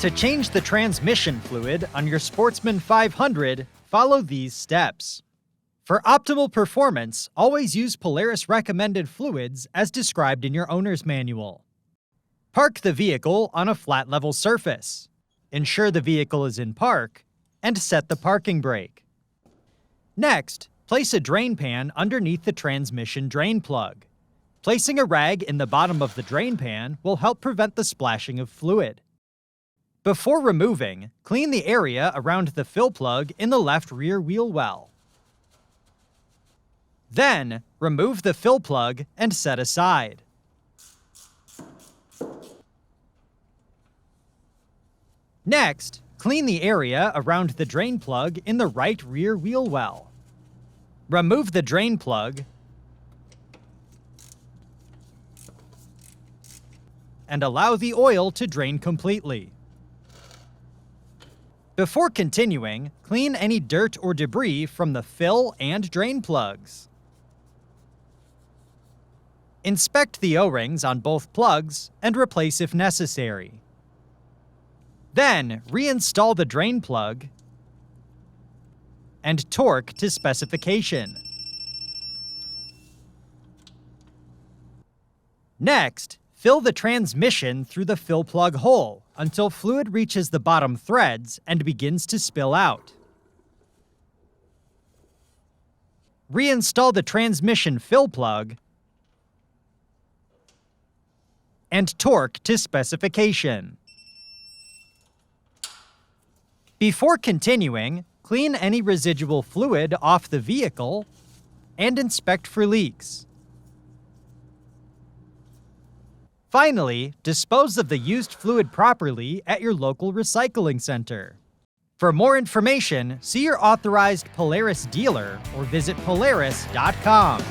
To change the transmission fluid on your Sportsman 500, follow these steps. For optimal performance, always use Polaris recommended fluids as described in your owner's manual. Park the vehicle on a flat level surface. Ensure the vehicle is in park, and set the parking brake. Next, place a drain pan underneath the transmission drain plug. Placing a rag in the bottom of the drain pan will help prevent the splashing of fluid. Before removing, clean the area around the fill plug in the left rear wheel well. Then, remove the fill plug and set aside. Next, clean the area around the drain plug in the right rear wheel well. Remove the drain plug and allow the oil to drain completely. Before continuing, clean any dirt or debris from the fill and drain plugs. Inspect the O-rings on both plugs and replace if necessary. Then, reinstall the drain plug and torque to specification. Next, fill the transmission through the fill plug hole until fluid reaches the bottom threads and begins to spill out. Reinstall the transmission fill plug and torque to specification. Before continuing, clean any residual fluid off the vehicle and inspect for leaks. Finally, dispose of the used fluid properly at your local recycling center. For more information, see your authorized Polaris dealer or visit Polaris.com.